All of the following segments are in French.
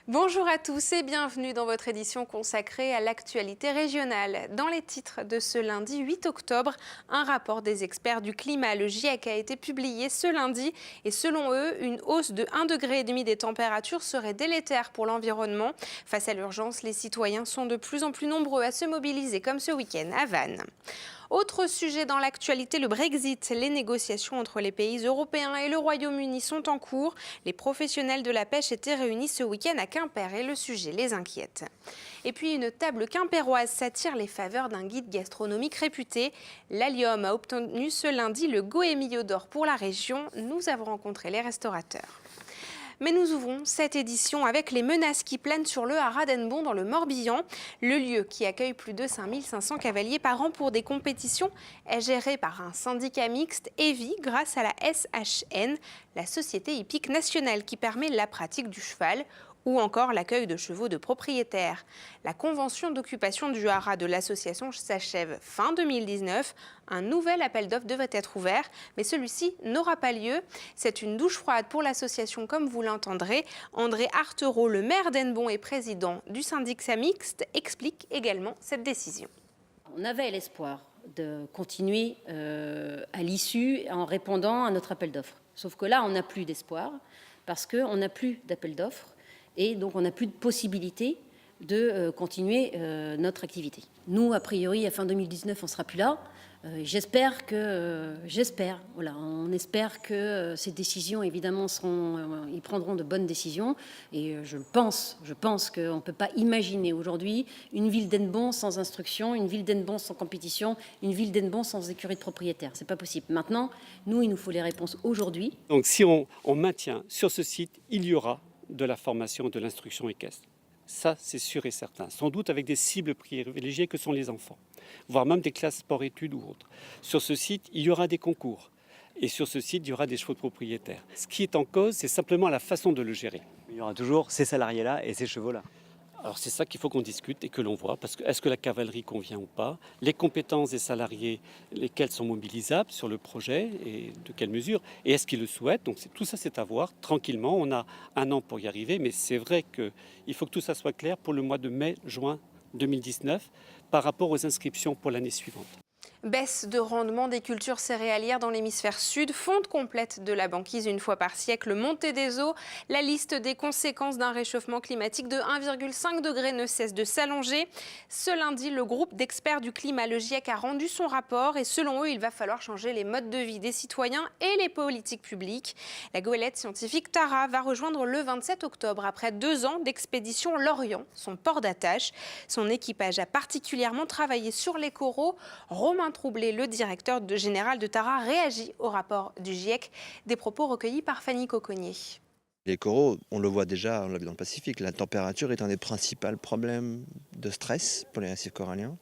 Bonjour à tous et bienvenue dans votre édition consacrée à l'actualité régionale. Dans les titres de ce lundi 8 octobre, un rapport des experts du climat, le GIEC, a été publié ce lundi et selon eux, une hausse de 1,5 degré des températures serait délétère pour l'environnement. Face à l'urgence, les citoyens sont de plus en plus nombreux à se mobiliser comme ce week-end à Vannes. Autre sujet dans l'actualité, le Brexit. Les négociations entre les pays européens et le Royaume-Uni sont en cours. Les professionnels de la pêche étaient réunis ce week-end à Quimper et le sujet les inquiète. Et puis une table quimpéroise s'attire les faveurs d'un guide gastronomique réputé. L'Allium a obtenu ce lundi le Goemio d'or pour la région. Nous avons rencontré les restaurateurs. Mais nous ouvrons cette édition avec les menaces qui planent sur le haras d'Hennebont dans le Morbihan. Le lieu, qui accueille plus de 5500 cavaliers par an pour des compétitions, est géré par un syndicat mixte et vit grâce à la SHN, la Société hippique nationale qui permet la pratique du cheval, ou encore l'accueil de chevaux de propriétaires. La convention d'occupation du haras de l'association s'achève fin 2019. Un nouvel appel d'offres devrait être ouvert, mais celui-ci n'aura pas lieu. C'est une douche froide pour l'association, comme vous l'entendrez. André Artereau, le maire d'Hennebont et président du syndicat mixte, explique également cette décision. On avait l'espoir de continuer à l'issue en répondant à notre appel d'offres. Sauf que là, on n'a plus d'espoir parce qu'on n'a plus d'appel d'offres. Et donc, on n'a plus de possibilité de continuer notre activité. Nous, a priori, à fin 2019, on ne sera plus là. On espère que ces décisions, évidemment, ils prendront de bonnes décisions. Et je pense qu'on ne peut pas imaginer aujourd'hui une ville d'Hennebont sans instruction, une ville d'Hennebont sans compétition, une ville d'Hennebont sans écurie de propriétaires. Ce n'est pas possible. Maintenant, il nous faut les réponses aujourd'hui. Donc, si on maintient sur ce site, il y aura de la formation, de l'instruction équestre. Ça, c'est sûr et certain. Sans doute avec des cibles privilégiées que sont les enfants, voire même des classes sport-études ou autres. Sur ce site, il y aura des concours. Et sur ce site, il y aura des chevaux de propriétaires. Ce qui est en cause, c'est simplement la façon de le gérer. Il y aura toujours ces salariés-là et ces chevaux-là. Alors c'est ça qu'il faut qu'on discute et que l'on voit, parce que est-ce que la cavalerie convient ou pas, les compétences des salariés, lesquelles sont mobilisables sur le projet et de quelle mesure, et est-ce qu'ils le souhaitent. Donc tout ça c'est à voir tranquillement, on a un an pour y arriver, mais c'est vrai qu'il faut que tout ça soit clair pour le mois de mai-juin 2019 par rapport aux inscriptions pour l'année suivante. Baisse de rendement des cultures céréalières dans l'hémisphère sud, fonte complète de la banquise une fois par siècle, montée des eaux. La liste des conséquences d'un réchauffement climatique de 1,5 degré ne cesse de s'allonger. Ce lundi, le groupe d'experts du climat, le GIEC, a rendu son rapport et selon eux, il va falloir changer les modes de vie des citoyens et les politiques publiques. La goélette scientifique Tara va rejoindre le 27 octobre après 2 ans d'expédition Lorient, son port d'attache. Son équipage a particulièrement travaillé sur les coraux. Romain Troublé, le directeur général de Tara, réagit au rapport du GIEC. Des propos recueillis par Fanny Cocognier. Les coraux, on le voit déjà, on l'a vu dans le Pacifique, la température est un des principaux problèmes de stress pour les récifs coralliens.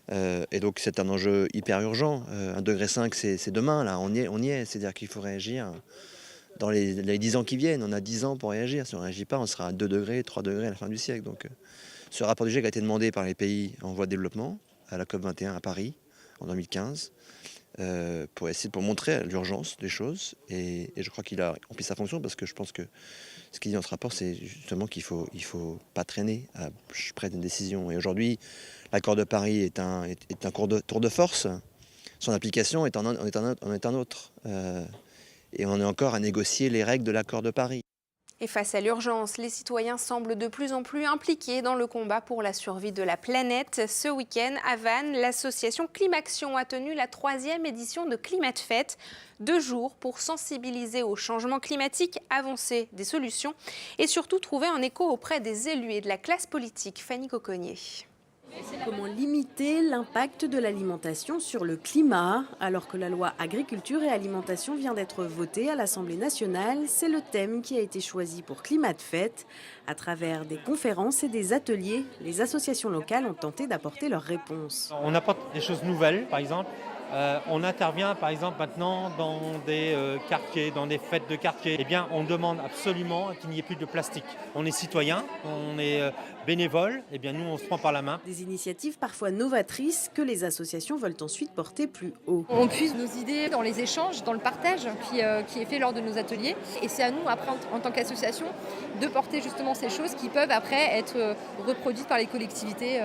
Et donc c'est un enjeu hyper urgent. 1,5 degré, c'est demain, là, on y est. C'est-à-dire qu'il faut réagir dans les 10 ans qui viennent. On a 10 ans pour réagir. Si on ne réagit pas, on sera à 2 degrés, 3 degrés à la fin du siècle. Donc ce rapport du GIEC a été demandé par les pays en voie de développement à la COP21 à Paris en 2015, pour montrer l'urgence des choses. Et je crois qu'il a rempli sa fonction parce que je pense que ce qu'il dit dans ce rapport, c'est justement qu'il faut pas traîner à prendre une décision. Et aujourd'hui, l'accord de Paris est un tour de force. Son application est un autre. Et on est encore à négocier les règles de l'accord de Paris. Et face à l'urgence, les citoyens semblent de plus en plus impliqués dans le combat pour la survie de la planète. Ce week-end, à Vannes, l'association Climaction a tenu la 3e édition de Climat-Fête. 2 jours pour sensibiliser au changement climatique, avancer des solutions et surtout trouver un écho auprès des élus et de la classe politique. Fanny Cocognier. Comment limiter l'impact de l'alimentation sur le climat? Alors que la loi agriculture et alimentation vient d'être votée à l'Assemblée nationale, c'est le thème qui a été choisi pour Climat-Fête. À travers des conférences et des ateliers, les associations locales ont tenté d'apporter leurs réponses. On apporte des choses nouvelles, par exemple, On intervient par exemple maintenant dans des quartiers, dans des fêtes de quartier. Eh bien, on demande absolument qu'il n'y ait plus de plastique. On est citoyen, on est bénévole, eh bien nous on se prend par la main. Des initiatives parfois novatrices que les associations veulent ensuite porter plus haut. On puise nos idées dans les échanges, dans le partage qui est fait lors de nos ateliers. Et c'est à nous, après, en tant qu'association, de porter justement ces choses qui peuvent après être reproduites par les collectivités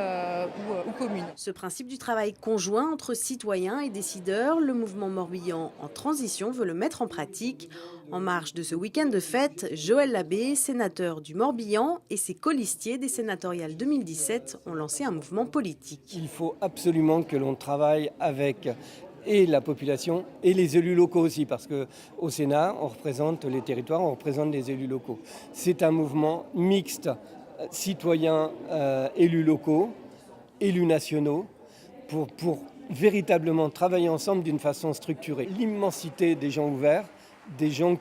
ou communes. Ce principe du travail conjoint entre citoyens et décideurs, le mouvement Morbihan en transition veut le mettre en pratique. En marge de ce week-end de fête, Joël Labbé, sénateur du Morbihan, et ses colistiers des sénatoriales 2017 ont lancé un mouvement politique. Il faut absolument que l'on travaille avec et la population et les élus locaux aussi, parce qu'au Sénat, on représente les territoires, on représente les élus locaux. C'est un mouvement mixte, citoyens, élus locaux, élus nationaux, pour véritablement travailler ensemble d'une façon structurée. L'immensité des gens ouverts, des gens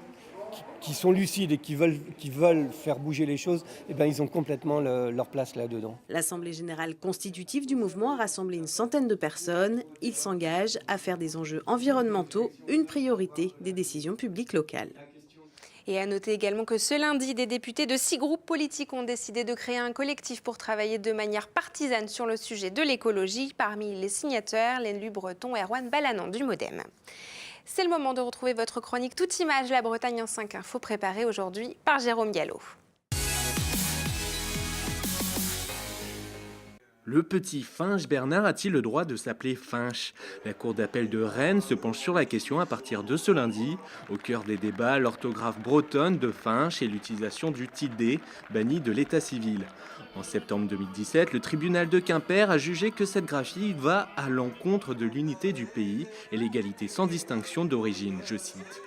qui sont lucides et qui veulent faire bouger les choses, eh ben, ils ont complètement leur place là-dedans. L'Assemblée générale constitutive du mouvement a rassemblé une centaine de personnes. Ils s'engagent à faire des enjeux environnementaux une priorité des décisions publiques locales. Et à noter également que ce lundi, des députés de 6 groupes politiques ont décidé de créer un collectif pour travailler de manière partisane sur le sujet de l'écologie. Parmi les signataires, l'élu breton Erwan Balanant du Modem. C'est le moment de retrouver votre chronique Toute Image, la Bretagne en 5 infos, préparée aujourd'hui par Jérôme Gallo. Le petit Finch Bernard a-t-il le droit de s'appeler Finch ? La cour d'appel de Rennes se penche sur la question à partir de ce lundi. Au cœur des débats, l'orthographe bretonne de Finch et l'utilisation du tilde banni de l'état civil. En septembre 2017, le tribunal de Quimper a jugé que cette graphie va à l'encontre de l'unité du pays et l'égalité sans distinction d'origine, je cite.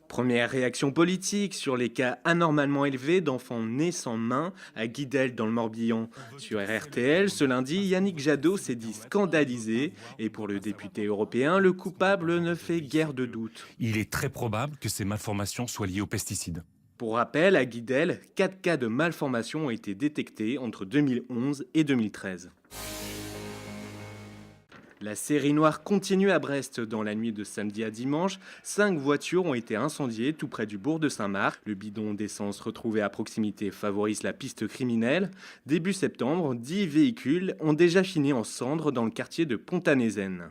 Première réaction politique sur les cas anormalement élevés d'enfants nés sans main à Guidel dans le Morbihan. Sur RTL, ce lundi, Yannick Jadot s'est dit scandalisé et pour le député européen, le coupable ne fait guère de doute. Il est très probable que ces malformations soient liées aux pesticides. Pour rappel, à Guidel, 4 cas de malformation ont été détectés entre 2011 et 2013. La série noire continue à Brest. Dans la nuit de samedi à dimanche, 5 voitures ont été incendiées tout près du bourg de Saint-Marc. Le bidon d'essence retrouvé à proximité favorise la piste criminelle. Début septembre, 10 véhicules ont déjà fini en cendres dans le quartier de Pontanézen.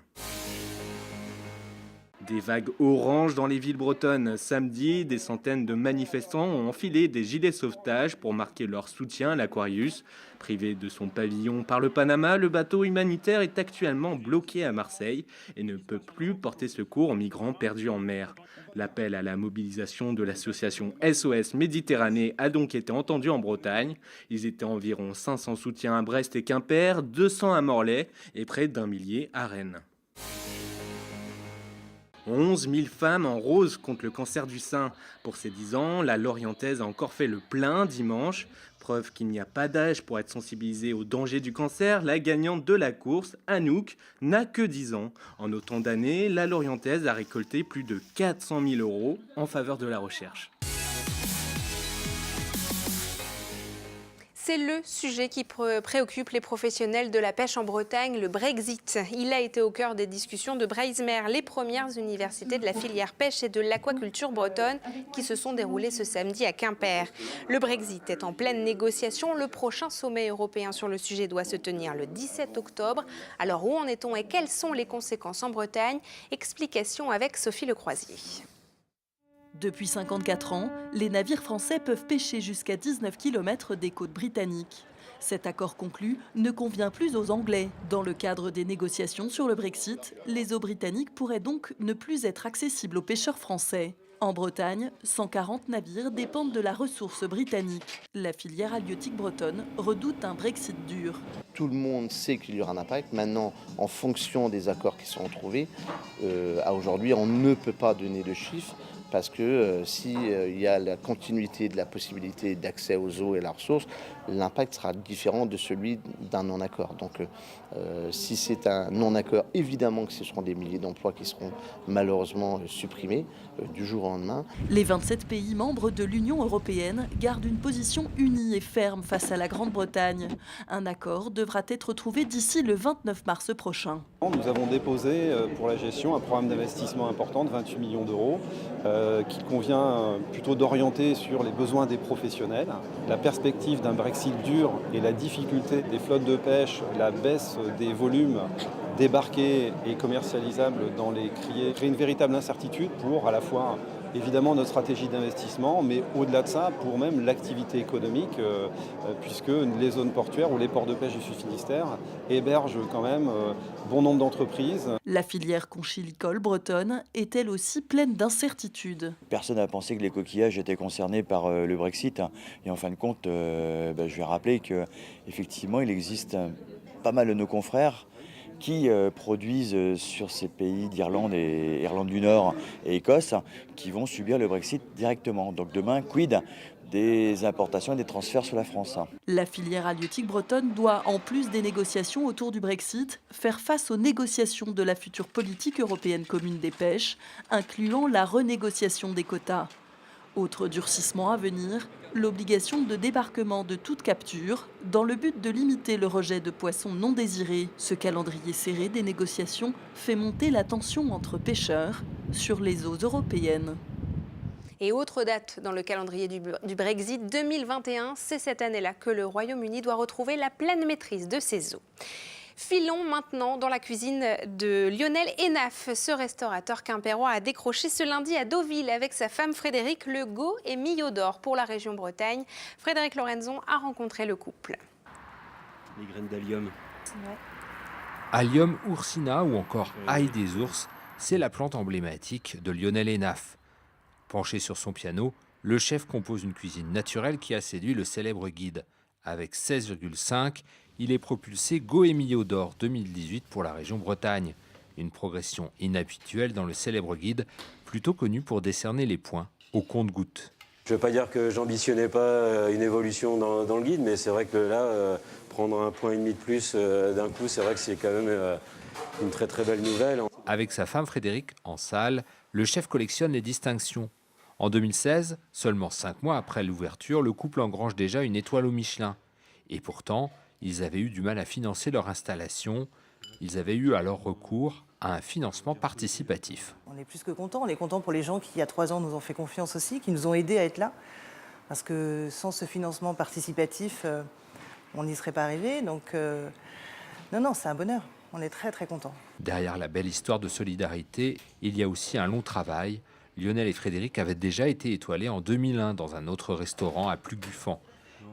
Des vagues oranges dans les villes bretonnes. Samedi, des centaines de manifestants ont enfilé des gilets sauvetage pour marquer leur soutien à l'Aquarius. Privé de son pavillon par le Panama, le bateau humanitaire est actuellement bloqué à Marseille et ne peut plus porter secours aux migrants perdus en mer. L'appel à la mobilisation de l'association SOS Méditerranée a donc été entendu en Bretagne. Ils étaient environ 500 soutiens à Brest et Quimper, 200 à Morlaix et près d'1 millier à Rennes. 11 000 femmes en rose contre le cancer du sein. Pour ses 10 ans, la Lorientaise a encore fait le plein dimanche. Preuve qu'il n'y a pas d'âge pour être sensibilisé au danger du cancer, la gagnante de la course, Anouk, n'a que 10 ans. En autant d'années, la Lorientaise a récolté plus de 400 000 € en faveur de la recherche. C'est le sujet qui préoccupe les professionnels de la pêche en Bretagne, le Brexit. Il a été au cœur des discussions de Breizmer, les premières universités de la filière pêche et de l'aquaculture bretonne qui se sont déroulées ce samedi à Quimper. Le Brexit est en pleine négociation. Le prochain sommet européen sur le sujet doit se tenir le 17 octobre. Alors où en est-on et quelles sont les conséquences en Bretagne? Explication avec Sophie Lecroisier. Depuis 54 ans, les navires français peuvent pêcher jusqu'à 19 km des côtes britanniques. Cet accord conclu ne convient plus aux Anglais. Dans le cadre des négociations sur le Brexit, les eaux britanniques pourraient donc ne plus être accessibles aux pêcheurs français. En Bretagne, 140 navires dépendent de la ressource britannique. La filière halieutique bretonne redoute un Brexit dur. Tout le monde sait qu'il y aura un impact. Maintenant, en fonction des accords qui seront trouvés, à aujourd'hui, on ne peut pas donner de chiffres. Parce que s'il y a la continuité de la possibilité d'accès aux eaux et à la ressource, l'impact sera différent de celui d'un non-accord. Donc si c'est un non-accord, évidemment que ce seront des milliers d'emplois qui seront malheureusement supprimés du jour au lendemain. Les 27 pays membres de l'Union européenne gardent une position unie et ferme face à la Grande-Bretagne. Un accord devra être trouvé d'ici le 29 mars prochain. Nous avons déposé pour la gestion un programme d'investissement important de 28 millions d'euros qu'il convient plutôt d'orienter sur les besoins des professionnels. La perspective d'un Brexit dur et la difficulté des flottes de pêche, la baisse des volumes débarqués et commercialisables dans les criées crée une véritable incertitude pour à la fois évidemment notre stratégie d'investissement, mais au-delà de ça, pour même l'activité économique, puisque les zones portuaires ou les ports de pêche du Sud-Finistère hébergent quand même bon nombre d'entreprises. La filière conchilicole bretonne est elle aussi pleine d'incertitudes. Personne n'a pensé que les coquillages étaient concernés par le Brexit. Et en fin de compte, je vais rappeler qu'effectivement, il existe pas mal de nos confrères qui produisent sur ces pays d'Irlande et Irlande du Nord et Écosse, qui vont subir le Brexit directement. Donc demain, quid des importations et des transferts sur la France. La filière halieutique bretonne doit, en plus des négociations autour du Brexit, faire face aux négociations de la future politique européenne commune des pêches, incluant la renégociation des quotas. Autre durcissement à venir, l'obligation de débarquement de toute capture dans le but de limiter le rejet de poissons non désirés. Ce calendrier serré des négociations fait monter la tension entre pêcheurs sur les eaux européennes. Et autre date dans le calendrier du Brexit, 2021, c'est cette année-là que le Royaume-Uni doit retrouver la pleine maîtrise de ses eaux. Filons maintenant dans la cuisine de Lionel Hénaf. Ce restaurateur quimpérois a décroché ce lundi à Deauville avec sa femme Frédéric le Go et Millau d'Or pour la région Bretagne. Frédéric Lorenzon a rencontré le couple. Les graines d'allium. Allium ursina ou encore ail des ours, c'est la plante emblématique de Lionel Hénaf. Penché sur son piano, le chef compose une cuisine naturelle qui a séduit le célèbre guide. Avec 16,5, il est propulsé Go et Millau d'Or 2018 pour la région Bretagne. Une progression inhabituelle dans le célèbre guide, plutôt connu pour décerner les points au compte-gouttes. Je ne veux pas dire que j'ambitionnais pas une évolution dans le guide, mais c'est vrai que là, prendre 1,5 point de plus d'un coup, c'est vrai que c'est quand même une très très belle nouvelle. Avec sa femme Frédéric, en salle, le chef collectionne les distinctions. En 2016, seulement 5 mois après l'ouverture, le couple engrange déjà une étoile au Michelin. Et pourtant, ils avaient eu du mal à financer leur installation. Ils avaient eu alors recours à un financement participatif. On est plus que contents. On est contents pour les gens qui, il y a 3 ans, nous ont fait confiance aussi, qui nous ont aidés à être là. Parce que sans ce financement participatif, on n'y serait pas arrivé. Donc, non, c'est un bonheur. On est très, très contents. Derrière la belle histoire de solidarité, il y a aussi un long travail. Lionel et Frédéric avaient déjà été étoilés en 2001 dans un autre restaurant à Pluguffan.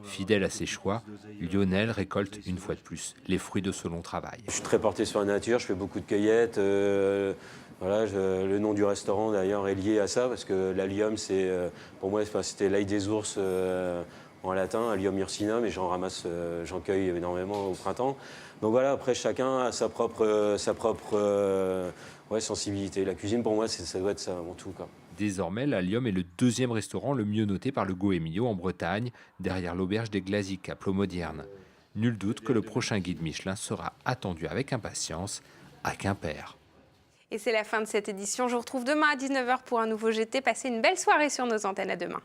Fidèle à ses choix, Lionel récolte une fois de plus les fruits de ce long travail. Je suis très porté sur la nature, je fais beaucoup de cueillettes. Le nom du restaurant d'ailleurs est lié à ça parce que l'allium, pour moi, c'était l'ail des ours en latin, Allium ursina, mais j'en cueille énormément au printemps. Donc voilà, après chacun a sa propre sensibilité. La cuisine pour moi, ça doit être ça avant tout, quoi. Désormais, l'Allium est le 2e restaurant le mieux noté par le Go et Millau en Bretagne, derrière l'auberge des Glaziques à Plomodierne. Nul doute que le prochain guide Michelin sera attendu avec impatience à Quimper. Et c'est la fin de cette édition. Je vous retrouve demain à 19h pour un nouveau GT. Passez une belle soirée sur nos antennes. À demain.